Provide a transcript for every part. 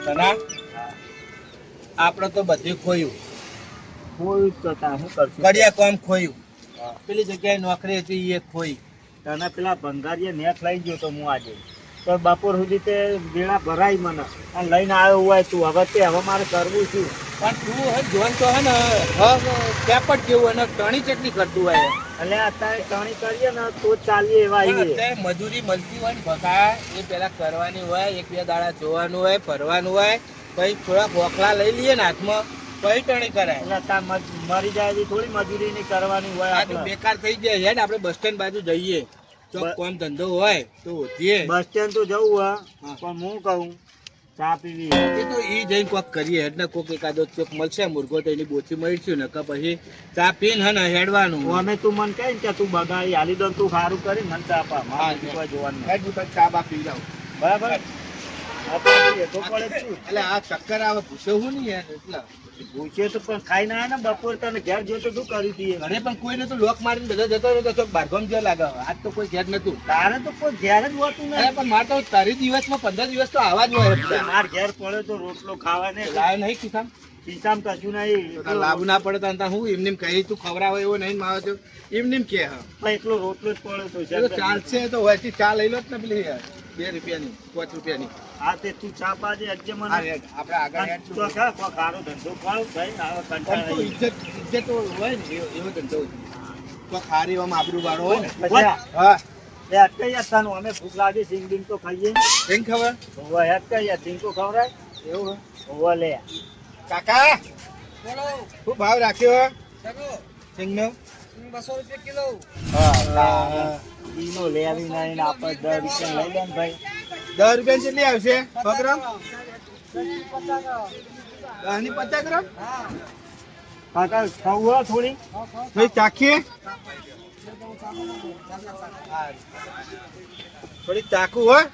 તના આપણે તો બધું ખોયું. કોઈ કરતા શું કરશું? કડિયા કામ ખોયું. પેલી જગ્યાએ નોકરી હતી એ ખોઈ. તને પેલા ભંગારીએ નેટ લઈ ગયો તો હું આજે તો બપોર સુધી તે વેળા ભરાઈ મને અને લઈને આવ્યો હોય તું હવે મારે કરવું શું? પણ તું હે જોન તો હે ને પેપટ જેવું અને ટણી ચટણી કરતું હોય. એટલે અત્યારે ટણી કરીએ ને તો જ ચાલીએ એવા પણ આવીએ. અત્યારે મજૂરી મળતી હોય ને ભગા એ પેલા કરવાની હોય, એક બે દાડા જોવાનું હોય, ભરવાનું હોય, પછી થોડા બોકલા લઈ લઈએ ને હાથમાં પછી ટણી કરાય. એટલે તાર મરી જાય એવી થોડી મજૂરી નહીં કરવાની હોય. આ તો બેકાર થઈ જાય હેડ આપણે બસ સ્ટેન્ડ બાજુ જઈએ. ચોક કોમ ધંધો હોય તો હોતીએ. બસ સ્ટેન્ડ તો જવું હોય પણ હું કહું ચા પીવી એ તો ઈ જઈને કોક કરીએ એટલે કોક એકાદો ચોક મળશે મુર્ગો તો એની બોથી મળીશું ને કે પછી ચા પીને હે ને હેડવાનું. અમે તું મને કહે ને કે તું બગાડી હાલી દો તું સારું કરી મને ચા પા કોઈ જોવાનું હેડ હું તને ચા બા પી જાઉં. બરાબર એટલે આ ચક્કર આવે પૂછે હું નહીં યાર એટલે પૂછે તો પણ ખાઈ ના આવે ને બપોર તને ઘેર જોતો શું કરી દઈએ ઘરે પણ કોઈને તો લોક મારીને બધા જતો રહ્યો તો બારગામ જેવા લાગે. આજ તો કોઈ ઘેર નતું. તારે તો કોઈ ઘેર જ હોતું ને. અરે પણ મારે તો તારી દિવસમાં 15 દિવસ તો આવા જ હોય. માર ઘેર પડે તો રોટલો ખાવા ને લાવે નહીં ખિસ્સામ ખિસ્સામ કશું નહીં. લાવું ના પડે તો હું એમને કહી તું ખવડાવે એવો નહીં માવો છો એમને કે હા એટલો રોટલો જ પડે તો ચાલશે તો હોય ચા લઈ લો ને પેલી 2 રૂપિયાની 5 રૂપિયાની. હા તે તું ચા પાજે અજ્જે મને આપણે આગળ તો ખા કોઈ સારો ધંધો કર ભાઈ આવો કંટાળો ઇજ્જત તો હોય ને એવો ધંધો તો ખારી આમાં આબરૂ વાળો હોય ને. હા એ અટકાઈ જતાનું અમે ભૂખ લાગી સિંગ બિંગ તો ખાઈએ સિંગ ખબર હોવા અટકાઈ સિંગ તો ખવડાય એવું હોવા લે કાકા બોલો શું ભાવ રાખ્યો સિંગ નો? 200 રૂપિયા કિલો. હા કિલો લેવી નહીં આપણે 10 રૂપિયા લઈ લે ને ભાઈ. 10 રૂપિયા કેટલી આવશે 100 ગ્રામ? 10 ની 50 ગ્રામ? કાકા ખાવું થોડી થોડી ચાખીએ થોડી ચાખું હોય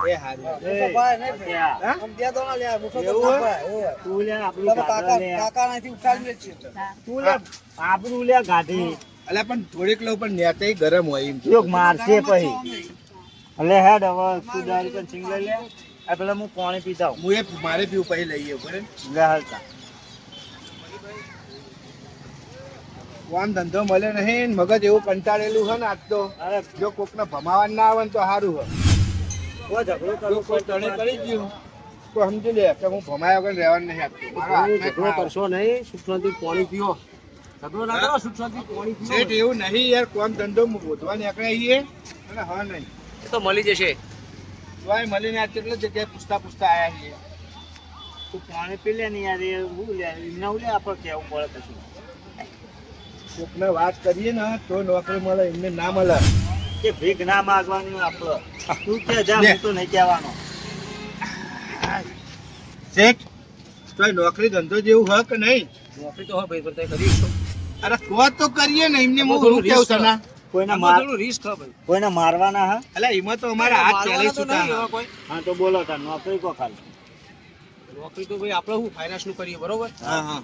એ હારું. તું લે આપણું આપણું લે ગાઢી અલ્યા પણ થોડીક લો પણ નેતે ગરમ હોય એમ યોગ મારશે પછી એટલે હેડ હવે તું 10 રૂપિયા સિંગ લઈ લે આ પેલા હું પાણી પીતા હું એ મારે પીવું પછી લઈએ બરાબર લે હલતા કામ ધંધો મળે નહીં મગજ એવું કંટાળેલું છે ને આજ તો. અરે જો કોકને ભમાવા ના આવે ને તો સારું હોય. કોઈ ઝઘડો જો કોઈ તણે કરી ગયું તો સમજી લે કે હું ભમાયા વગર રહેવાનું નહીં આપતું. ઝઘડો કરશો નહીં સુખ શાંતિ પાણી પીઓ ઝઘડો ના કરો સુખ શાંતિ પાણી પીઓ શેઠ એવું નહીં યાર કામ ધંધો ગોતવા નીકળ્યા છીએ અને હા નહીં તો મળી જશે. તોય મળીને આ કેટલી જગ્યાએ પૂછતા આયા છીએ. તું પાણી પી લે ને યાર એ હું લે એમને લે આપણે કેવું પડે પછી કોકને વાત કરીએ ને તો નોકરી મળે એમને ના મળે. કે ભીખ ના માંગવાની આપણે તું કે જા હું તો નહીં કહેવાનો. શેઠ તોય નોકરી ધંધો જેવું હોય કે નહીં? નોકરી તો હવે ભાઈ બતાય કરીશું. અરે કો તો કરીએ ને એમને હું કેવું સના કોઈને માર થોડું રિસ્ક હે ભાઈ. કોઈને મારવાના હા એટલે એમાં તો અમારા હાથ ચાલે મારવાના તો નહીં છૂટા. એવા કોઈ. હા તો બોલો તાર નોકરી કો ખાલી નોકરી તો ભાઈ આપણે શું ફાઇનાન્સ નું કરીએ બરોબર. હા હા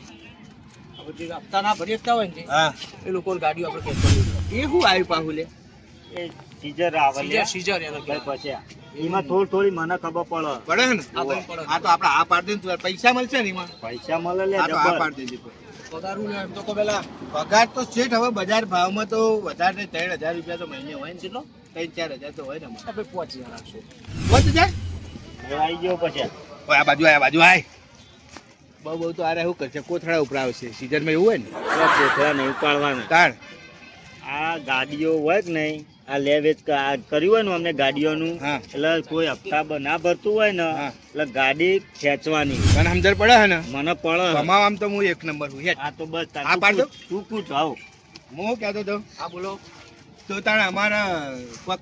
આપણે જે હપ્તા ના ભરી શકતા હોય ને હા એ લોકોની ગાડીઓ આપણે કેશ કરીએ. એ શું આવ્યું પાહુ લે? એ સીઝર આવે લે સીઝર એને ભાઈ કહેવાય. પછી એમાં થોડી મને ખબર પડે પડે ને આ ભાઈ પડે. આ તો આપણે આ પાડી દે પૈસા મળશે ને એમાં. પૈસા મળે લે આ તો આ જબર. પાડી દેજે કોઈ. પગારું ને એમ તો કહો પેલા પગાર તો શેઠ હવે બજાર ભાવમાં તો વધારે 3000 રૂપિયા તો મહિને હોય ને. કેટલો 3-4 હજાર તો હોય ને અમારે. આપણે 5000 રાખશું. વધુ જાય એ આવી ગયો પછી ઓય આ બાજુ આય બહુ તો આરે શું કરશે કોથળા ઉપરાવશે સીઝનમાં એવું હોય ને કોથળા નહીં ઉપાડવાના તાણ આ ગાડીઓ હોય કે નહીં આ લે વેચ કર્યું હોય ને અમને ગાડીઓનું હા. એટલે કોઈ હપ્તા ના ભરતું હોય ને હા. એટલે ગાડી ખેંચવાની તને સમજણ પડે હે ને મને પડે કમાવામાં તો હું એક નંબર હું હેઠ આ તો બસ તાર આ પાડ દો. તું કૂટ આવ હું શું કહેતો હતો હા બોલો. તો તાણ અમારા કોક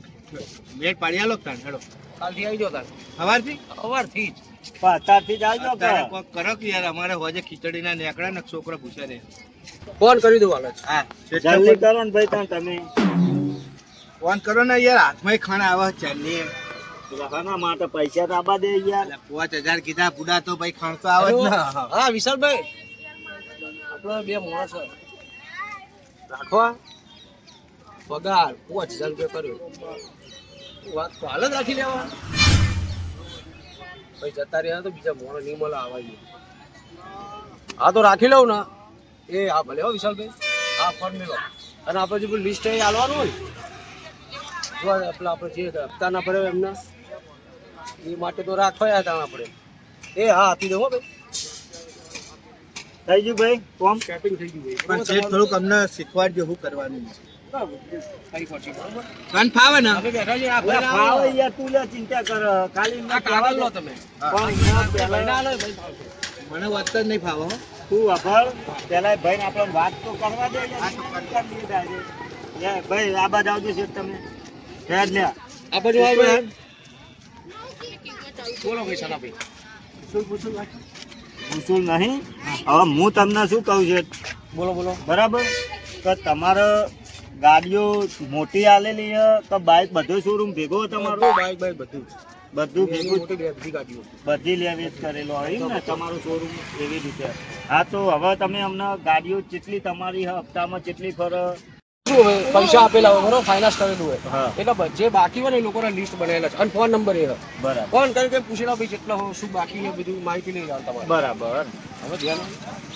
મેટ પાડી આલો તાણ હેડો કાલથી આવી જાઓ તાર. સવારથી સવારથી જ. અત્યારથી જ આવજો તારે કોક કરો કે યાર અમારે હોજે ખીચડીના નેકડા ને છોકરા પૂછે રે ફોન કરી દઉં હાલ જ. હા જલ્દી કરો ને ભાઈ તમે ફોન કરો ને યાર હાથમાં ખાણ આવે ચાલની ગ્રાહકના માટે પૈસા તો આબા દે યાર 5000 કીધા પૂડા તો ભાઈ ખાણ તો આવે જ ને હા વિશાલભાઈ આપણે બે માણસ રાખવા પગાર 5000 રૂપિયા કર્યો વાત તો હાલ જ રાખી લેવા ભાઈ જતા રહ્યા તો બીજા મોણો નહીં મળે આવાય. આ તો રાખી લઉં ને એ હા ભલે હો વિશાલભાઈ, હા ફોન મેળો. અને આપણે જે લિસ્ટ એ આલવાનું હોય જો આપણે જે હપ્તા ના ભરે એમના એ માટે તો રાખવા હતા આપણે. એ હા આપી દો હો ભાઈ. થઈ ગયું ભાઈ કોમ? સેટિંગ થઈ ગયું ભાઈ. પણ શેઠ થોડુંક અમને શીખવાડજો શું કરવાનું છે. તારી ખોટી બરાબર. કાન ફાવે ને આપણે બેઠા છીએ, આ લે, ભાઈ ફાવે આવો. યાર, તું લે ચિંતા કર ખાલી આ કાગળ લો તમે. પણ ભાઈ ના લો, ભાઈ ફાવશે. મને વાત જ નહીં ફાવે હો. તું અભળ પેલા ભાઈ આપણે વાત તો કરવા દે યાર. લે, ભાઈ આ બાજુ આવજો છે તમે હેડ લે આ બાજુ આવો ભાઈ. બોલો ભાઈ સનાભાઈ. ઉસુલ નહીં. હવે હું તમને શું કહું છું બોલો બોલો. બરાબર કે તમારે ગાડીઓ મોટી આલેલી છે કે બાઇક બધો શોરૂમ ભેગો તમારો બાઈક બાઈક બધું બધું ભેગું મોટી બધી ગાડીઓ. બધી લેવેચ કરેલો હોય ને તમારું શોરૂમ એવી રીતે. હા તો હવે તમે અમને ગાડીઓ જેટલી તમારી હપ્તામાં જેટલી ફરે શું હોય, પૈસા આપેલા હોય બરોબર, ફાઇનાન્સ કરેલું હોય હા એટલે જે બાકી હોય ને એ લોકોના લિસ્ટ બનાવેલા છે અને ફોન નંબર એ છે. બરાબર ફોન કરી કે પૂછેલા ભાઈ કેટલા હોય શું બાકી છે બધું માહિતી નહીં જાણતા તમારે. બરાબર હવે ધ્યાન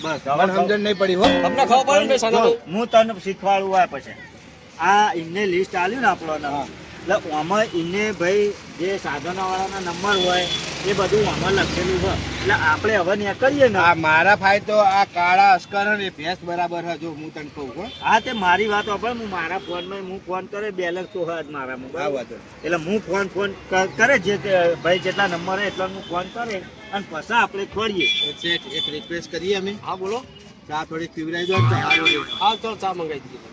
બસ મને હવે સમજણ નહીં પડી હો. તમને ખબર પડે ને ભાઈ સનાભાઈ. હું તને શીખવાડું આ પછી આ ઇમને લિસ્ટ આલ્યું ને આપણને એટલે આમાં ઇને ભાઈ જે સાધનવાળાના નંબર હોય એ બધું આમાં લખેલું છે એટલે આપણે હવે નીકળીએ ને આ મારા ભાઈ તો આ કાળા અસ્કર ને ભેંસ બરાબર છે. જો હું તને કહું હો. હા તે મારી વાત સાંભળ. હું મારા ફોનમાં હું ફોન કરે બેલેન્સ તો હોય જ મારામાં આ બરાબર? વાત છે. એટલે હું ફોન કરે જે તે ભાઈ જેટલા નંબર હોય એટલા હું ફોન કરે અને પછી આપણે ખોલીએ. શેઠ એક રિક્વેસ્ટ કરીએ અમે. હા બોલો. ચા થોડી પીવડાવી દો તો સારું રહે. હા ચાલો ચા મંગાવી દીધી.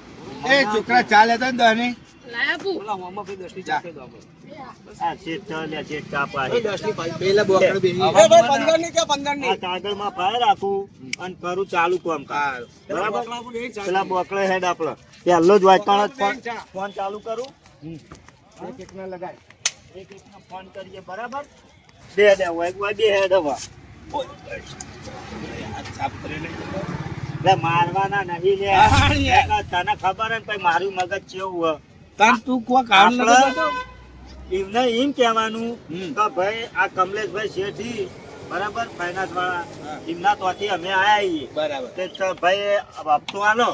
એ છોકરા ચા લેતા ને દહની. બોલા મોમાં ભાઈ 10 ની ચા કહી દો આપણે. આ શેઠ ચા લે શેઠ ચા પાય. ભાઈ 10 ની પાઈ. પેલા બોકડ બેહી. એ ભાઈ 15 ની કે 15 આ ની. કાગળમાં ફાય રાખું અને કરું ચાલુ કામ હા. બરાબર? બોકડા આપણે એ ચા પેલા બોકડે હેડ આપણે પહેલો જ વાંચવાનો જ ફોન ચાલુ કરું એક એકના લગાય. એક એકનો ફોન કરીએ બરાબર. બે હોય બે હેડ હવે આ સાફ કરી લે. લે મારવાના નહીં લે. હા, યાર. તને ખબર હે ને ભાઈ મારું મગજ કેવું હે. તાન તું કો કામ ન આપણે કરતો. એમને એમ કહેવાનું હમ. કે ભાઈ આ કમલેશભાઈ શેઠી બરાબર ફાઇનાન્સ વાળા હા. એમના ત્યાંથી અમે આયા છીએ બરાબર. તે તો ભાઈ હપ્તો આલો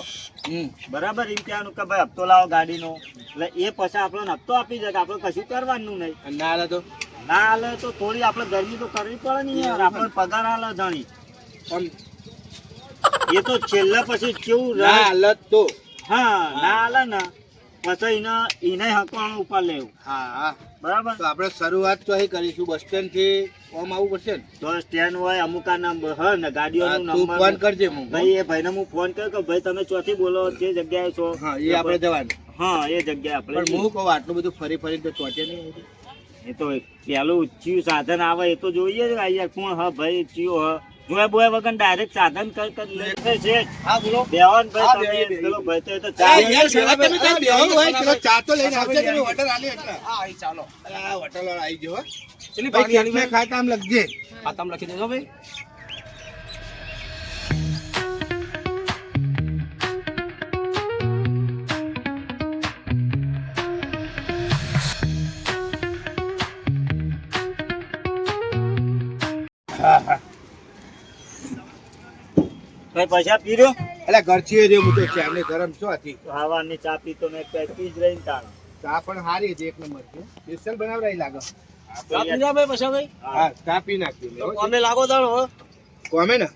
હમ. બરાબર એમ કહેવાનું કે ભાઈ હપ્તો લાવો ગાડીનો એટલે એ પછી આપણને હપ્તો આપી દે કે આપણે કશું કરવાનું નહીં. અને ના લે તો ના હાલે તો થોડી આપણે ગરમી તો કરવી પડે ને યાર. આપણે પગાર હાલે જાણી આમ એ તો છેલ્લા પછી કેવું રહે. ના હાલત તો હા ના હાલે ને પછી એને હકવાનું ઉપર લેવું હા હા. બરાબર. તો આપણે શરૂઆત તો અહીં કરીશું બસ સ્ટેન્ડ થી ઓમ આવવું પડશે ને. તો સ્ટેન્ડ હોય અમુક આ નંબર હ ને ગાડીઓનો હા, તું ફોન નંબર કરજે હું. ભાઈ એ ભાઈને હું ફોન કર્યો કે ભાઈ તમે ચોથી બોલો જે જગ્યાએ છો. હા એ આપણે જવાનું. હા એ જગ્યાએ આપણે પણ હું કહું આટલું બધું ફરી ફરી તો ચોટે નહીં. એ તો પેલું ચિયું સાધન આવે એ તો જોઈએ ને યાર. કોણ હ ભાઈ ચિયો હ જોયા બોયા વગર ડાયરેક્ટ સાધન કર છે. હા બોલો. બેવાન હા, ભાઈ બે, તમે બે, પેલો બે. ભાઈ તો એ તો એ ચા યાર, શેઠ, તમે ત્યાં બેહવાનું હોય, પેલો ચા તો લઈને આવશે, તમે હા, હોટલ આલી એટલે. હા અહીં ચાલો. આ હોટલ વાળો આવી ગયો હો. ચલી ભાઈ પાણી આલી કેટલા ખાતા આમ લખજે. હા તમે લખી દેજો ભાઈ. ભાઈ પૈસા પીર્યો એટલે ઘરથી એ રહ્યો હું તો ચાને ગરમ છો હતી. ખાવાની ચા પી તો મેં પી જ રહી તાણ. ચા પણ સારી હતી એક નંબર છે. સ્પેશિયલ બનાવરાઈ લાગે. ચા પી જા ભાઈ પછી ભાઈ. હા ચા પી નાખી. અમે લાગો તાણ હો. કોમે ને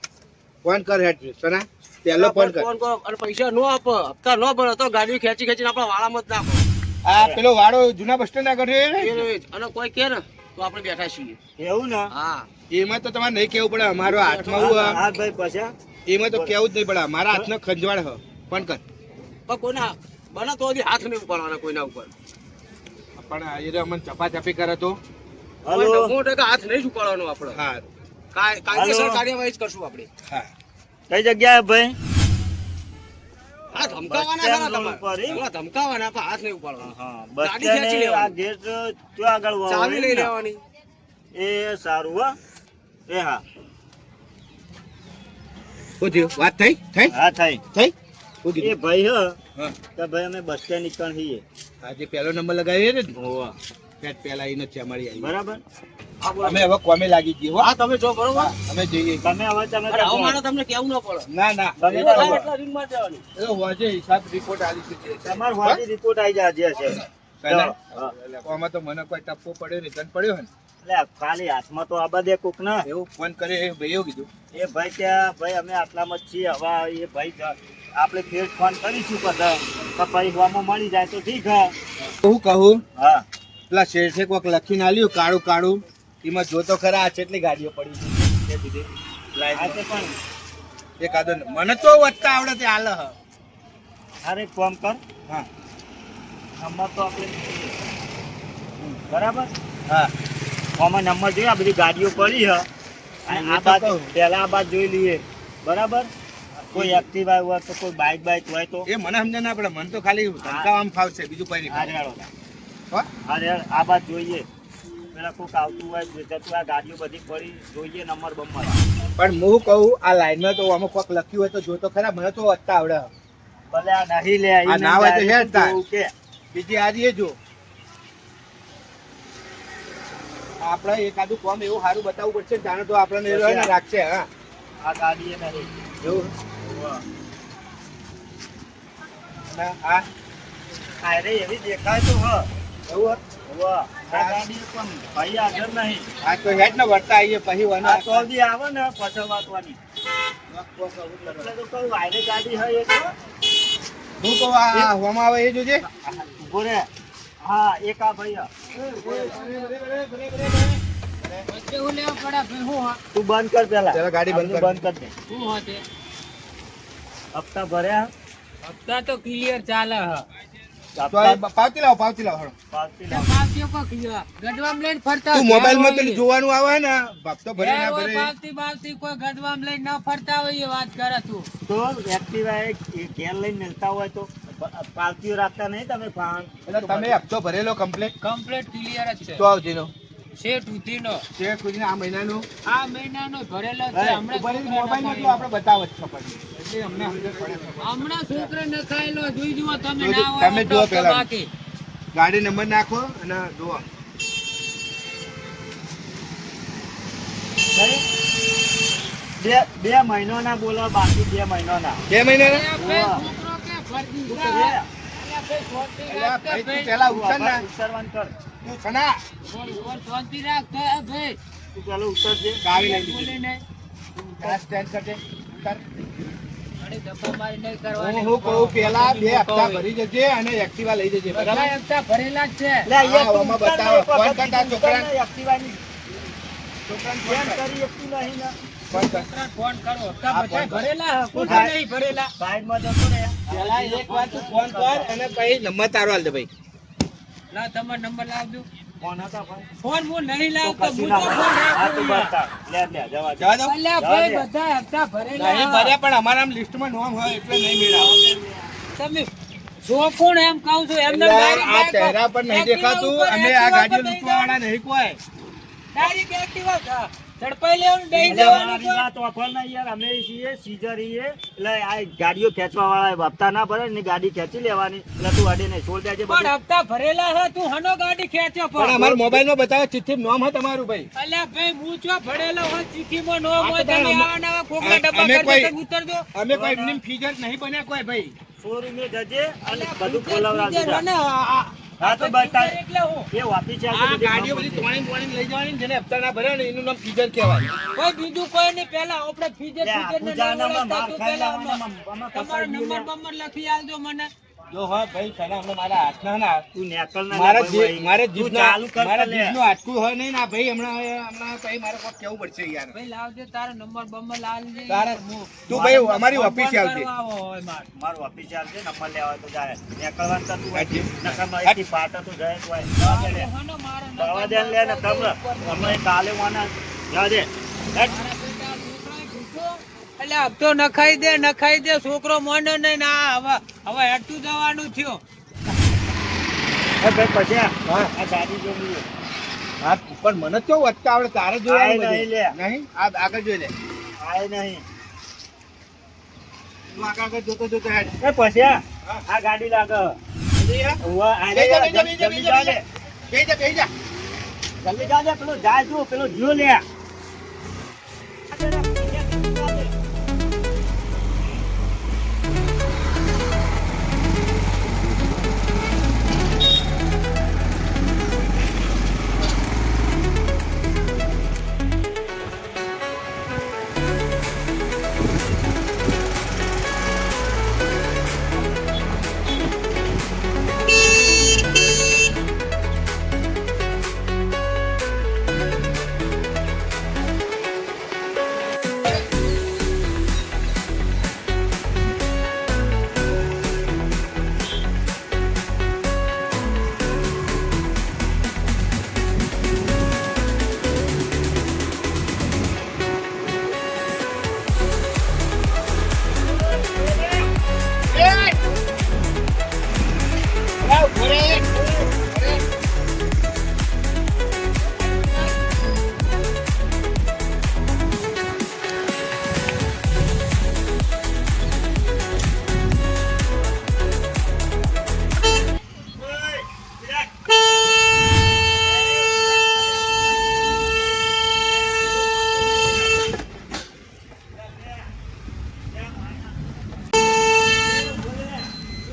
ફોન કર હેડ સના પહેલો ફોન કર. ફોન કરો અને પૈસા નો આપો હપ્તા નો ભરો તો ગાડી ખેંચી ખેંચીને આપણા વાળામાં જ નાખો. આ પેલો વાળો જૂના બસ સ્ટેન્ડ આગળ છે ને? એ જ. અને કોઈ કે ને તો આપણે બેઠા છીએ. એવું ને હા એમાં તો તમારે નહીં કેવું પડે અમારો હાથમાં હું આ- હા ભાઈ પૈસા એમાં તો કેવું જ નહીં પડે અમારા હાથનો ખંજવાળ હ. ફોન કર. પણ કોઈના બને તો હજી હાથ નહીં ઉપાડવાના કોઈના ઉપર. પણ એ રહ્યો અમને ચપાચપી કરે તો હલો 90% હાથ નહીં જ ઉપાડવાનો આપણે. હા કાયદેસર હલો. કાર્યવાહી જ કરશું આપણે. હા કઈ જગ્યાએ ભાઈ હા ધમકાવાના બસ ખરા સ્ટેન્ડ રોડ ઉપર, તમારે. પેલા ધમકાવાના પણ હાથ નહીં ઉપાડવાનો. હા બસ ગાડી ખેંચી સ્ટેન્ડ આ લેવાની. ગેટ ક્યાં આગળ વાળો ચાવી લઈ ને? લેવાની. એ સારું હો એ હા શું થયું? વાત થઈ થઈ હા થઈ થઈ શું એ કીધું? ભાઈ હ હા કે ભાઈ અમે બસ સ્ટેન્ડ નીકળ છીએ આજે પહેલો નંબર લગાવ્યો ને હોવા ફેટ પહેલા એને ચમાડી આવી. બરાબર હા, બોલો. અમે હવે કોમે લાગી ગઈ હો. હા, તમે જો બરોબર. અમે જઈએ. તમે હવે તમે અરે આવું મારે તમને કેવું ન પડે. ના ના તમે એ બરાબર. બરાબર. એટલા રિંગમાં જવાની. એ તો હોજે હિસાબ રિપોર્ટ આલી છે. તમાર વાડી રિપોર્ટ આવી જાય છે કલા? હા. એટલે આમાં તો મને કોઈ ટપ્પો પડ્યો ને ગન પડ્યો ને એટલે ખાલી હાથમાં તો આ બધે કોક ને એવું ફોન કરે એ ભાઈઓ કીધું એ ભાઈ ત્યાં ભાઈ અમે આટલામાં જ છીએ હવે એ ભાઈ આપણે ફેર ફોન કરીશું બધા તો ભાઈ ગામમાં મળી જાય તો ઠીક હે હું કહું હા પેલા શેઠે કોક લખીને આલ્યું કાળું કાળું એમાં જોતો ખરા આ કેટલી ગાડીઓ પડી છે તે બીજી આ લાઈનમાં. તે પણ એકાદો મને તો વધતા આવડે તે હાલ હ. અરે ફોન કર હા નંબર તો આપણે બરાબર હા આમાં નંબર જોઈએ આ બધી ગાડીઓ પડી હે અને આ એ તો બાદ કહું. પહેલા આ બાદ જોઈ લઈએ બરાબર કોઈ એક્ટિવા હોય તો કોઈ બાઇક હોય તો એ મને સમજ ના પડે મને તો ખાલી ધમકાવવામાં ફાવશે બીજું કોઈ નહીં હારે ફાવે. હાલો હો? અરે આ બાદ જોઈએ પેલા કોઈક આવતું હોય જતું આ ગાડીઓ બધી પડી જોઈએ નંબર બંબર પણ હું કહું આ લાઈનમાં તો આમાં કોક લખ્યું હોય તો જોતો ખરા મને તો વધતા આવડે હ. ભલે આ નહીં લે આ ના હોય તો હેડ તાર. જોવું કે બીજી આરીએ જો આપણે એકાદું કોમ એવું સારું બતાવવું પડશે ને જાણે તો આપણને એ ને રાખશે હા આ ગાડી એ નહીં એવું વાહ. અને આ અરે એવી દેખાય તો હ એવું વાહ આ ગાડી પણ ભાઈ આગળ નહીં આ તો હેડ ને વળતા આવીએ પછી વના આ તો બી આવે ને પછી વાતવાની એટલે તો કહું આયરે ગાડી હોય એક હું કહું આ હોમાં આવે એ જોજે ઉભો રે હા એક આ ભાઈ આ. તું બંધ કર પેલા પેલા ગાડી બંધ કર. બંધ કર દે હપ્તા ભર્યા હપ્તા તો ક્લિયર ચાલે હ તો આ પાવતી લાવો હળો. પાવતી લાવ. પાવતીઓ કો ક્લિયર ગઢવામ લઈને ફરતા તું મોબાઈલમાં પેલું જોવાનું આવે ને ભાગતો ભરે ના હોય ભરે પાવતી બાવતી કોઈ ગઢવામ લઈને ન ફરતા હોય એ વાત કરે તું તો એક્ટિવા એ ઘેર લઈને મેલતા હોય તો પાવતીઓ રાખતા નહીં તમે એટલે તમે હપ્તો ભરેલો કમ્પ્લીટ કમ્પ્લીટ ક્લિયર જ છે તો આવજીનો શેઠ ઉધીનો શેર સુધી આ મહિનાનું આ મહિનાનો ભરેલો છે હે, હમણાં મોબાઈલમાં તો આપણે બતાવ જ ખબર એટલે અમને સમજ પડે ખબર. હમણાં છોકરો નખાયેલો જોઈ જુઓ તમે જોજો, ના હોય તમે તો જુઓ હપ્તો પહેલા. બાકી ગાડી નંબર નાખો અને જુઓ બે મહિનાના બોલો બાકી 2 મહિનાના 2 મહિના અલ્યા ભાઈ, છોકરો કે ફરજી તું જા. તો રે. અલ્યા ભાઈ, શાંતિ અલ્યા રાખ કે ભાઈ તું ભાઈ. પહેલા ઉતર ને ઉતરવાનું કર તું સના બોલ, બોલ, શાંતિ રાખ કે ભાઈ તું પેલો ઉતરજે ગાડી લઈ બોલે લીધી નહીં આ સ્ટેન્ડ કરજે ઉતર. અરે ધક્કો મારી નહીં હું કરવાની. હું કહું પેલા 2 હપ્તા કહું. ભરી જજે અને એક્ટિવા લઈ જજે બધા બરાબર હપ્તા ભરેલા જ છે લે અહીંયા હા, તું આમાં ઉતર ને બતાવો. એક વખત ફોન કરતા ઉતર છોકરાને. ને એક્ટિવાની છોકરાને ફોન કેમ કર. કરી એકતું નહીં ને ફોન કર. છોકરાને ફોન કરો હપ્તા હા, બધા ફોન કર. ભરેલા હે, કોઈ હા. નહીં ભરેલા સાઈડમાં જતો રે પેલા એક વાર તું ફોન કર અને પછી નંબર તારો આલ દે ભાઈ લા તમારો નંબર લાવજો ફોન હતા ભાઈ ફોન હું નહીં તો લાવતો કશું હું ના તો હોય. ફોન હા, તું રાખું બતા. લે જવા દે. જવા દો અલ્યા જવા ભાઈ દે. બધા હપ્તા ભરેલા નહીં હે. ભર્યા પણ અમારા આમ લિસ્ટમાં નોમ હોય એટલે નહીં મેળાવો તમે જો કોણ એમ કહું છું એમને એટલે direct આ direct ચહેરા પર નહીં Activa દેખાતું ઉપર, અને આ Activa ગાડીઓ ઉપર લૂંટવા વાળા નહીં કોઈ direct Activa છે. ઝડપાઈ લેવાનું દઈ એટલે જવાનું મારી કોઈ. વાત વાપર ને યાર અમે છીએ સીઝર છીએ એટલે આ ગાડીઓ ખેંચવા વાળા હપ્તા ના ભરે ને ગાડી ખેંચી લેવાની એટલે તું અડે નહીં છોડ દેજે પણ બધું હપ્તા ભરેલા હે તું હનો ગાડી ખેંચ્યો પણ અમારા મોબાઈલમાં બતાવે ચિઠ્ઠી નોમ હે તમારું ભાઈ અલ્યા ભાઈ હું છો ભરેલો હોય ચીઠીમાં નો હા, હોય તો તમે અમે- આવા નવા ખોખલા ડબ્બા અમે કરી કોઈ- દેતા ઉતરજો અમે કોઈ એમની ફીજર નહીં બન્યા કોઈ ભાઈ શોરૂમે જજે અને અલ્યા, બધું ફીચર ખોલાવડાવજે ફીચર મને આ હા, તો ફીચર બતાય. એટલે હું એ વાપી છે આ ગાડીઓ બધી તોણી લઈ જવાની ને જેને હપ્તા ના ભર્યા ને એનું નામ ફીજર કહેવાય કોઈ બીજું કોઈ નહીં પેલા આપણે ફીજર લે, ફીજર ને પૂજાનામાં માર ખાઈ પેલા લેવાનામાં આમાં તમારો કપાઈ નંબર ગયું બંબર લખી આલજો મને જો હા ભાઈ સના હમણાં મારા હાથના ના તું નેકલ ના મારા લે ભાઈ. મારે તું જીભના ચાલુ કર મારા લે. જીભનું હાડકું હોય નહીં ના ભાઈ હમણાં ભાઈ મારે કોક કેવું પડશે યાર ભાઈ લાવજે તારો નંબર બંબર લાવજે તારા હું તું ભાઈ અમારી ફોન ઓફિસે આવજે કરવા આવો હોય મારે. મારું ઓફિસ આવજે નંબર લેવા હોય તો જાય નેકળવાનું થતું હોય હાજી. નકરમાં એકથી પાટો તો જાય તો હોય જવા દે લે. હનો મારો જવા નંબર દે ને લે ને કમર હમણાં કાલે વાના જવા દે હેટ. મારા બેટા છોકરાએ પૂછ્યો, એટલે હપ્તો નખાઈ દે છોકરો મોનો નહીં ને હવે હેઠું જવાનું થયું એ ભાઈ પછી હા આ ગાડી જોઈ હા પણ મને તો વધતા આવડે તારે જોવાનું આય નહીં બધું. લે. નહીં આ આગળ જોઈ લે આય નહીં તું આગળ જોતો હેડ એ પછી હા. આ ગાડી લાગે જઈ જા, ઉવા, આ લે, બેહી જા, જલ્દી બેહી જા, જા લે. બેહી જા, બેહી જા. જલ્દી જાજે, પેલો જાય જો, પેલો જીઓ લે.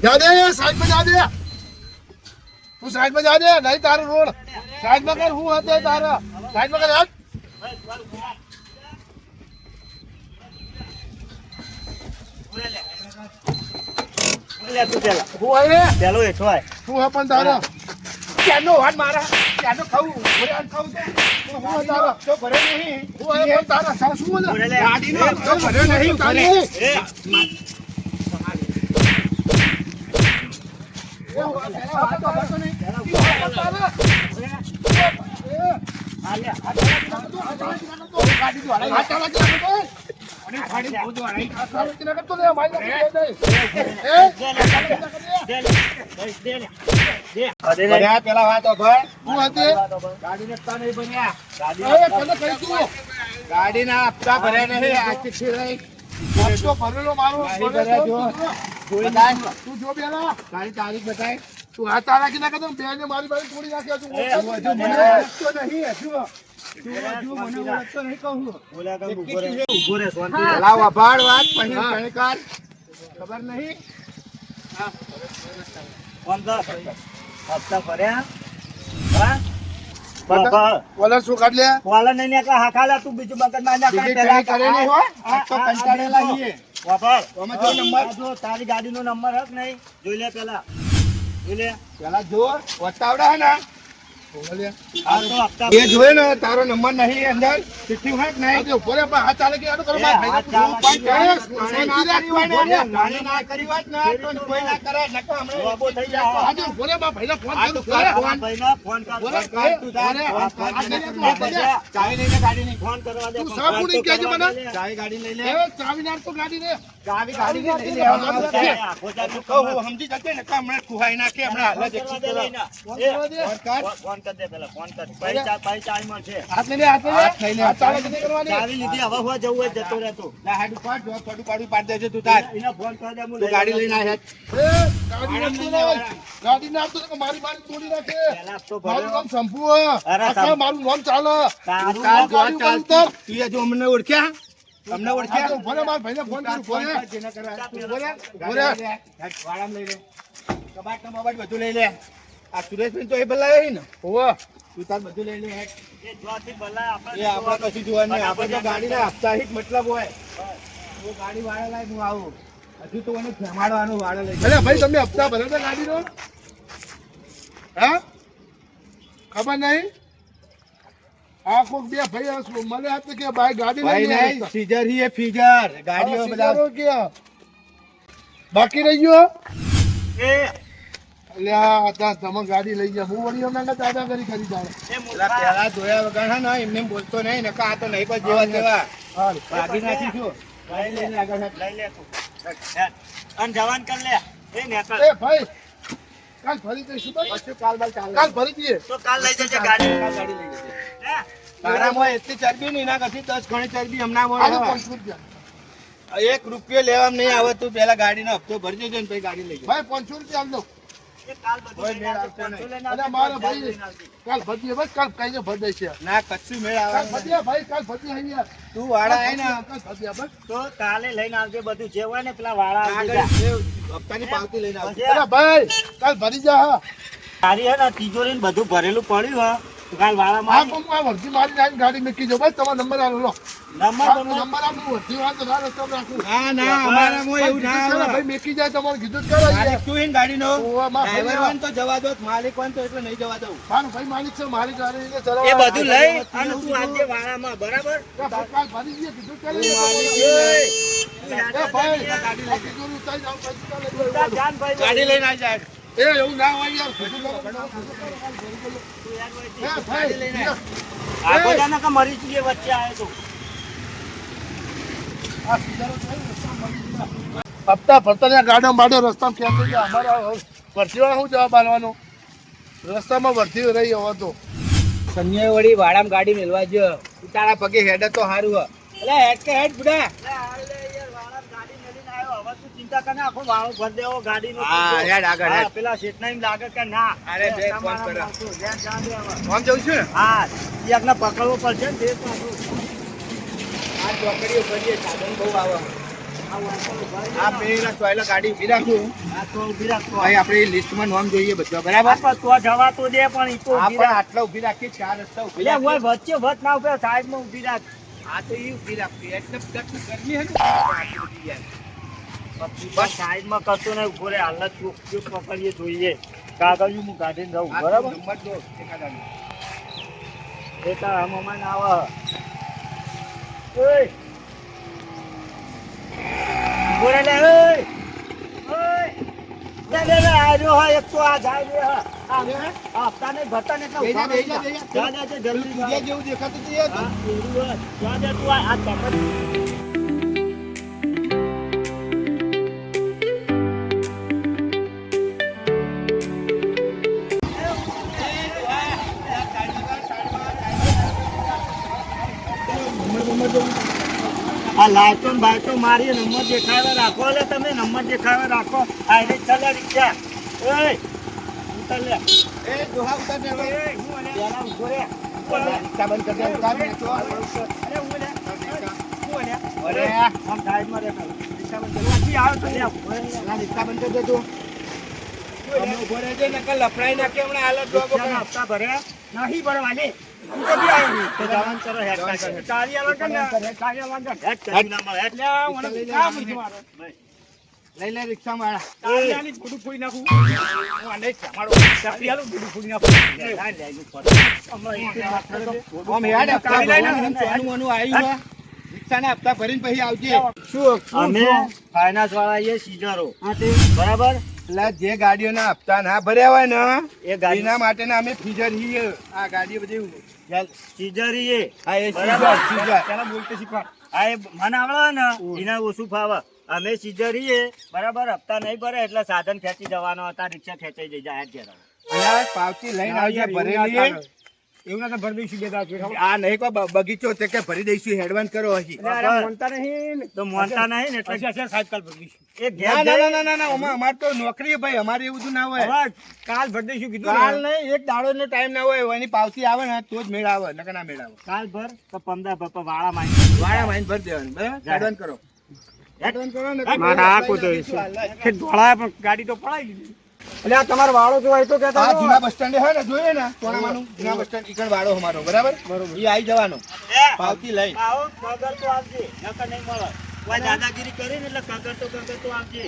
जा दे साइड में जा दे तू साइड में जा दे नहीं तारा रोड साइड में कर हूँ हते तारा साइड में कर हट લે તું પેલા. હું આય રે પેલો હેઠો આય. તું હે પણ તારા ક્યાંનો હાથ મારા ક્યાંનો ખાવું ભરે ખાવું તો હું હે તારા તો ભરે નહીં હું હે પણ તારા સાસુ બોલે બોલે લે. ગાડીનો તો ભરે નહીં તારી એ, આ લે. દે લે. પેલા વાત ભાઈ ગાડી ના હપ્તા ભર્યા નહીં આજથી છેલ્લે. તું જો પેલા તારી તારીખ બતાય તું હાથ તારા કે ના કરતો બે ને મારી બાજુ તોડી નાખ્યા તું ઓળખતો નહીં હજુ મને ઓળખતો નહીં કહું બોલ્યા કર, ઊભો રે. ઊભો રે, શાંતિ. પેલા વભાડ વાત પછી હા. ગણકાર ખબર નહીં ફોન કર. હપ્તા ભર્યા? હા? બરાબર. વલણ શું કાઢ લે વાલા નહીં નીકળે, હાંકા લે તું બીજું બકર માં નાખ. બીજી પેલા ટ્રાય કરે નહીં હો. આ તો કંટાળેલા છીએ. વાપર. આમાં જો નંબર. આ જો તારી ગાડીનો નંબર હક નહીં જોઈ લે પેલા. જોઈ લે. પેલા જો વટાવડા હે ને આ તો હપ્તા એ જોયે ને તારો નંબર નહીં અંદર ચિઠ્ઠી હોય કે નહીં ઉપર હાથ ચાલે કે આનું કરો મારા હાથ ભાઈ ચાલે. પણ ના કરી હોય ને નાની ના કરી વાત ને તો કોઈ ના કરે નકો હમણાં બાબો થઈ જાય. આજે ઉપર ભાઈ ફોન આ તો કર ફોન. ભાઈને ફોન કર. બોલે, ફોન કર તું તારે. બોલે, ફોન કર. આ નહીં તું આ કરી દે. ચાવી લઈને ગાડી ની ફોન કરવા દે. તું સાબુ નહીં કહેજે મને. ચાવી ગાડી લઈ લે એ ચાવી નાખ તો ગાડી રે ચાવી ગાડી ની લઈ લે આખો ચાલુ કહું સમજી જશે ને કે હમણાં ખુહાઈ નાખે હમણાં હાલ જ કરવા exit દે કરો. લઈને. ફોન એ, કરવા દે. ફોન કર. ફોન કર દે પેલા. ફોન કર. પૈસા મળશે. હાથ લઈ લે હાથ લઈ લે હાથ લઈ લે. હાથ ચાલે કે નહીં કરવાની ચાવી લીધી, હવે હું જવું હોય જતો રહેતો. લા હાડું પાડ જો થોડું પાડું પાડ દેજે તું તાર એને ફોન કર દે, હું તું લઈ ગાડી આવું. લઈને આવ્યા એ ગાડી નાખતો નહીં ગાડી નાખતો નહીં કે મારી તોડી નાખે પહેલા તો મારું ભર્યો. નામ શંભુ હે. અરે આખા શંભુ. મારું નામ ચાલે તારું ચાલ નામ જો ગાડી ચાલ બંધ કર. તું એ જો અમને ઓળખ્યા અમને આ ઓળખ્યા તો ભલે મારા ભાઈને ફોન કરું ફોન ભલે કર જેને કરવા તું બોલે, ગાડી બોલે. લઈ લે. વાળામાં લઈ લે કબાટ નો બબાટ બધું લઈ લે આ સુરેશભાઈ તો એ બદલાય ને હોવે તું તાર બધું લઈ લે હેડ. એ જોવાથી ભલા આપણે એ આપણે કશું જોવાનું નહીં આપણે તો ગાડીના હપ્તાહિત મતલબ હોય હું ગાડી વાળા લાય હું આવું હજુ તો એને જમાડવાનું વાળો લઈ અરે ભાઈ તમે હપ્તા ભર્યો તો ગાડીનો હા ખબર નહીં આ કોક બે ભાઈ હશે. મને હાથ કે ભાઈ ગાડી ભાઈ લઈને નહીં સીઝર હી એ ફીઝર ગાડીઓ બધા બાકી રહી ગયો એ અલ્યા ત્યાં તમે ગાડી લઈ ગયા હું વળી હમણાં દાદાગીરી કરી જાણે એ પેલા મૂર્ખા. પેલા જોયા વગર હે ને એમને એમ બોલતો નહીં નકા આ તો નહીં પણ જેવા તેવા હાલ ભાગી નાખીશું ગાડી લઈને આગળ હેડ. લઈ લે તું. હેડ. અને જવાન કર લે. એ નેકળ. એ ભાઈ કાલ ફરી જઈશું તો પછી કાલ બાલ ચાલે કાલ ફરી જઈએ તો કાલ લઈ જજે ગાડી. કાલ ગાડી લઈ જજે હે? તારામાં એટલી ચરબી નહીં ના કરતી 10 ગણી ચરબી હમણાં આજે મળે 500 રૂપિયા 1 રૂપિયો લેવામાં નહીં આવે તું પેલા ગાડીનો હપ્તો ભરજો ને પછી ગાડી લઈ જજે ભાઈ 500 રૂપિયા આલ દો એ કાલ બધું કોઈ લઈને મેળ આવજે, આવતો નહીં. પોંચો લઈને અરે આવજે, મારો બધું ભાઈ લઈને આવજે. કાલ ભજીએ બસ કાલ કઈને ભજે છે ના કશું મેળ કાલ આવવાનું ભજીયા ભાઈ કાલ ભજીએ અહીંયા તું વાળા આય ને કાલ ભજીયા બસ તો કાલે લઈને આવજે બધું જે હોય ને પેલા વાળા આવજે આગળ જા. જે હપ્તાની પાવતી લઈને આવજે. પછી અરે ભાઈ કાલ ભરી જા હા તારી હે ને તિજોરી ને બધું ભરેલું પડ્યું હે તો કાલ વાળામાં હા પણ આ વર્ધી મારી આવીને ગાડી મૂકી દો બસ તમારો નંબર આલો લો નંબર આ નંબર નંબર આપું વર્ધી વાળા તો ના રસ્તા રાખું ના ના અમારામાં એવું ના કીધું છે ને, આવે. ભાઈ મેકી જાય તમારે કીધું જ કરો માલિક તું હે ને ગાડીનો ઓવા, માં ડ્રાઈવર ભાઈ હોય ને તો જવા દો માલિક હોય ને તો એટલે નહીં જવા દઉં. મારું ભાઈ માલિક છે મારી ગાડી ને એ ચલાવવા બધું લઈ અને તું આજે વાળામાં બરાબર કાલ ભરી જઈએ કીધું જ તું માલિક કરી છે. એ ભાઈ આ તિજોરી ઉતારી જાઓ, પછી કાલે લઈ તાર આવજો. જાન ભાઈ ગાડી લઈને આવી જાય. એ એવું ના હોય યાર કીધું કરો, કાલ ભરી કરો, કાલ ભરી કરો. એ ભાઈ લઈને આવ. આગો જાને કે મરી જઈએ વચ્ચે આવ્યો તો આ સીધારો થાય ને, રસ્તામાં મળી ગયા. હપ્તા ભરતા ગાડો બાડો રસ્તામાં ક્યાં થઈ ગયા અમારા વર્તીવાળા શું જવાબ આલવાનો રસ્તામાં વર્તી રહી હવે તો સંજય વળી વાડામાં ગાડી મેલવા જો તારા પગે હેડ તો સારું હ. એટલે હેડ કે હેડ બુડા. ગાડી મેલીને આવ્યો હવે તું ચિંતા કરે આખો વાળો ભર દેવો ગાડીનો હા, હેડ આગળ હેડ. પેલા શેઠના એમ લાગે કે ના અરે બે એ ફોન તમારા કરો. માણસો, જ્યાં જ્યાં દે હવે. આમ જવું છે ને હા એકને પકડવો પડશે ને તે પાછું. આ ચોકડીઓ કરીએ સાધન બહુ આવે. આ વાંચો ભાઈ આ પેલા ટોયલા ગાડી ઊભી રાખું. આ તો ઊભી રાખતો. ભાઈ આપણે લિસ્ટમાં નામ જોઈએ બધા આ બરાબર. પણ તો જવા તો દે પણ ઈ તો આ ઊભી પણ રાખ. આટલા ઊભી રાખી ચાર રસ્તા ઊભી એટલે રાખી. ઓય વચ્ચે વચ ના ઉભે સાઈડમાં ઊભી રાખ. આ તો ઈ ઊભી રાખી એટલે પ્લટની ગરમી હે ને આટલી બધી યાર. બસ સાઈડમાં કરતો ને ઉભો રે હાલત ચોક ચોક પકડીએ જોઈએ કાગળિયું હું કાઢીને રહું આ તો બરાબર નંબર દો એકાદાનો. એ તાર હમણાં આવે ઓય ઉભો રે લે ઓય ઓય લે લે આ જો હા એક તો આ જાય રે હા આ હપ્તા ને ભરતા ને એટલે બેજા, ઉભા રહી બેજા, જા. બેજા. જા જા જા, જલ્દી બીજા જા. જેવું દેખાતું જ નહીં હા, હતું. એવું હોય. જા જા તું આ પકડ. આ લાઈટો ને બાઈટો મારી નંબર દેખાડવા રાખો એટલે તમે નંબર દેખાડવા રાખો આ એને ચાલે રિક્ષા ઓય ઉતર લે એ દોહા ઉતાર દે હવે. ઓય હું અલે પેલા ઉભો રે રિક્ષા બંધ કરી દે, ઉતાર દે, તો. અરે હું લે હું અલે અરે, આમ સાઈડમાં રે રિક્ષા બંધ કરી પછી આવ તો લે આ રિક્ષા બંધ કરી દે તું. અમે ઉભો રહેજે, નકર લફડાઈ નાખે હમણાં હાલત જોવો રિક્ષાના પડે. હપ્તા ભર્યા નહીં ભરવાને તું કદી આવ્યો તો જવાન કરો હેડ કાઢ તારી અલગ ને તારી અલગ હેડ કરી ના મળે એટલે મને કામ છે મારો લઈ લે રિક્ષા મારા. તારી બધું ફોડી નાખું હું આને મારો ચાપડી આલું બધું ફોડી નાખું આ લેજો આમ હેડ, હપ્તા કાઢી લઈને ભરવાનું સોનું મોનું આવ્યું હે. રિક્ષાના હપ્તા ભરીને પછી આવજે. શું અમે ફાઇનાન્સ વાળા છીએ સીઝરો બરાબર એટલે જે ગાડીઓના હપ્તા ના ભર્યા હોય ને એ ગાડી એના માટેના અમે ફીજર છીએ. આ ગાડીઓ બધી સીઝરી એ હા, એ બરાબર સીઝર. પેલા બોલતે શીખવા આ એ મને આવડે ને એના ઓછું ફાવે અમે સીઝરી એ બરાબર હપ્તા નહીં ભરે એટલે સાધન ખેંચી જવાનો હતા રિક્ષા ખેંચાઈ જઈ જાય ઘેર અને પાવતી લઈને આવજે ભરેલી. એવું ના ભરી દઈશું બે આ નહીં કોઈ બગીચો તે કે ભરી દઈશું એડવાન્સ કરો અહીં. તો મોનતા નહીં ને એટલે એ ના ઘેર ના ના ના ના અમાર તો નોકરી ભાઈ, અમારે એવું બધું ના હોય. કાલ ભરી દઈશું કાલ નહીં, એક દાડો નો ટાઈમ ના હોય. એની પાવતી આવે ને તો જ મેળ આવે, નકર ના મેળ આવે. કાલ ભર તો 15 ભર વાળા માં વાળા માઈન ભરી દેવાનું, બરાબર? એડવાન્સ કરો. એડવાન્સ કરો ને. મારા આ કોઈ તો પણ ગાડી તો પડાઈ દીધી એટલે આ તમારો વાળો જો હોય તો આ જૂના બસ સ્ટેન્ડ હે ને, જોઈએ ને ચોરામાનું જૂના બસ સ્ટેન્ડ ઈકણ વાળો અમારો, બરાબર? ઈ આવી જવાનો પાવતી લઈ. આવો કગર તો આવજે નકર નહીં મળે કોઈ દાદાગીરી કરીને એટલે કગર તો આવજે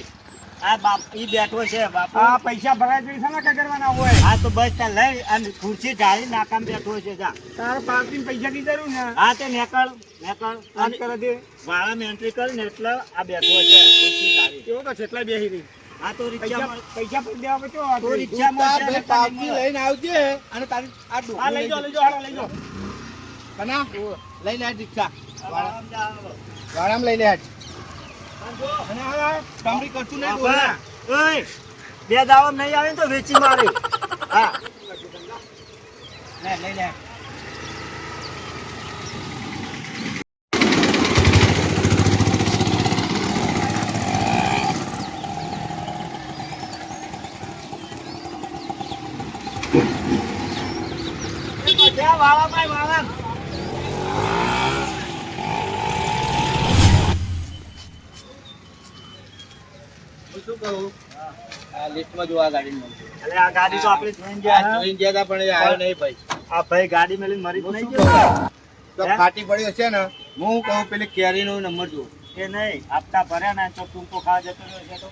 આ બાપ ઈ બેઠો છે બાપુ આ પૈસા ભરાય છે ને કગરવાના હોય હા તો બસ ત્યાં લઈ અને ખુરશી ઢાળી નાકામ બેઠો છે જા તારે પાર્કિંગ પૈસા ની જરૂર ને હા તે નેકળ આમ કરે દે વાળામાં એન્ટ્રી કરીને એટલે આ બેઠો છે ખુરશી ઢાળી કેવો તો કેટલા બેહી રહી આ તો રિક્ષામાં પૈસા પણ દેવા બચો તો રિક્ષામાં ભાઈ પાવતી લઈને આવજે અને તારી આ ડોકી આ લઈ જાઓ લઈ જાઓ કના લઈ લે રિક્ષા વાળામાં જાઓ વાળામાં લઈ લે આજ. અને આ કામડી કરતું નહીં ડોહા. ઓય બે દાવા નહીં આવે ને તો વેચી મારે હા લે લઈ લે. કેવું આ લિસ્ટમાં જોવા ગાડી મળશે એટલે આ ગાડી તો આપણે જોઈને આ ગયા હા. જોઈને ગયા હતા પણ એ આવ્યો નહીં ભાઈ આ ભાઈ ગાડી મેલીને મરી જ નહીં ગયો તો ફાટી પડ્યો છે ને હું કહું પેલી કેરીનો નંબર જુઓ કે નહીં આપતા ભર્યા ને તો ટૂંકો ખાવા જતો રહ્યો છે તો.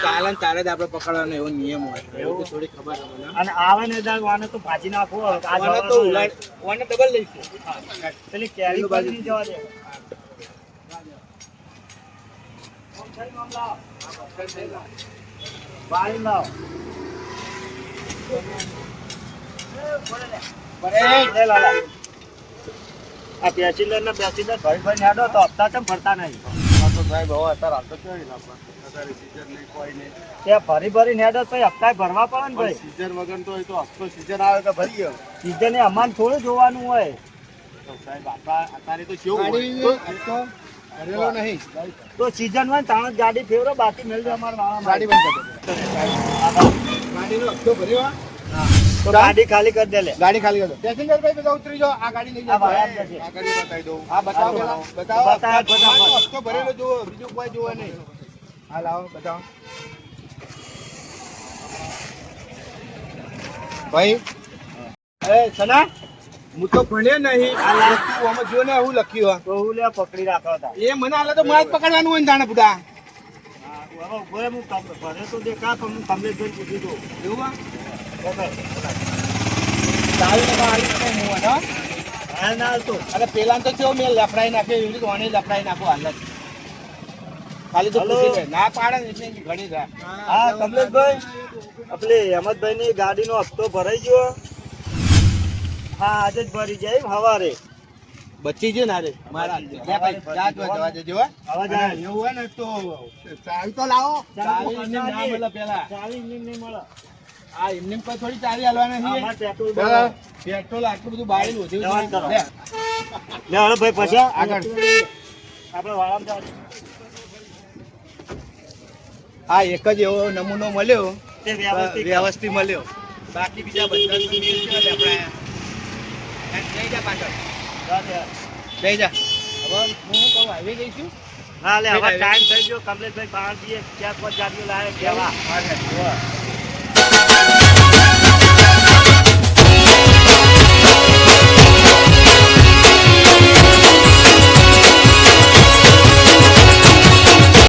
ચાલે ને તારે જ આપણે પકડવાનો એવો નિયમ હોય એવું તો થોડી ખબર છે મને અને આવે ને દાળ વાને તો ભાજી નાખવો આ ઓને તો જવાનું ઉલાડ ઓને ડબલ લઈશું પેલી કેરી બાજુ નહીં જવા દે બાળી લાવ લે લાલા. આ પેસેન્જર ને પેસેન્જર ભાઈ ભાઈ હેડો તો હપ્તા કેમ ભરતા નહીં તે ભરી ભરી હેડો તો હપ્તા ભરવા પડે ને ભાઈ સીઝન વગર તો એ તો હપ્તો સીઝન આવે તો ભરીએ સીઝને અમાન થોડું જોવાનું હોય તો સાહેબ અત્યારે તો કેવું હોય હપ્તો ભરેલો નહીં તો સીઝન હોય ને તાણ જ ગાડી ફેરવો બાકી મેળજો અમારે ગાડી બંધ કરી દો ગાડીનો હપ્તો ભર્યો તો ગાડી ખાલી કરી દે લે ગાડી ખાલી કરી દો પેસેન્જર ભાઈ બધા ઉતરી જાઓ આ ગાડી નહીં આ ભાઈ આપ જશે. આ ગાડી બતાવી દઉં આ બતાવો પેલા બતાવો, બતાવો બતાવો. હપ્તો ભરેલો જુઓ બીજું કોઈ જુઓ નહીં હા લાવો બતાવો ભાઈ એ સના હું તો ભણ્યો નહીં આ લખતું આમાં જો ને હું લખ્યું તો હું લે પકડી રાખો હતા એ મને હાલે તો મારે જ પકડવાનું હોય ને દાણા બુડા હવે ઉભો રહે, હું ભરે તો દેખા પણ હું કમલેશભાઈ પૂછી દઉં એવું હા? ઓકે. ચાવી તો હાલી જ નહીં હું હા હા ના તો અને પેલા તો કેવો મેં લફડાઈ નાખ્યો એવી રીતે ઓને લફડાઈ નાખો હાલ જ ખાલી તો હલો. પૂછી લે ના પાડે ને એટલે ઘણી રાખ હા કમલેશભાઈ આપણે હેમંતભાઈ ની ગાડીનો હપ્તો ભરાઈ ગયો હા આજે જ ભરી જાય એમ હવારે બચી ગયો ને અરે મારા લે ભાઈ જાત હોય જવા દેજો હો. હવે જાય. અને એવું હોય ને તો ચાવી તો લાવો ચાવી ચાવી એમને ના મળે પેલા ચાવી નહીં મળે આ એમને કોઈ થોડી ચાવી હાલવાના અમારે છે પેટ્રોલ બરાબર. પેટ્રોલ આટલું બધું બાળી વધ્યું જવાન કરો. છે. લે. લે હવે ભાઈ પછી આગળ. આપણે વાળામાં જવા દે. આ એક જ એવો નમૂનો મળ્યો તે વ્યવસ્થિત વ્યવસ્થિત મળ્યો બાકી બીજા બધા તો નીલ છે જ આપણે લઈ જા પાછળ જા દે. લઈ જા હવે હું કહું આવી જઈશું હા લે હવે ટાઈમ થઈ ગયો કમલેશભાઈ બહાર જઈએ 4-5 ગાડીઓ લાવે કેવા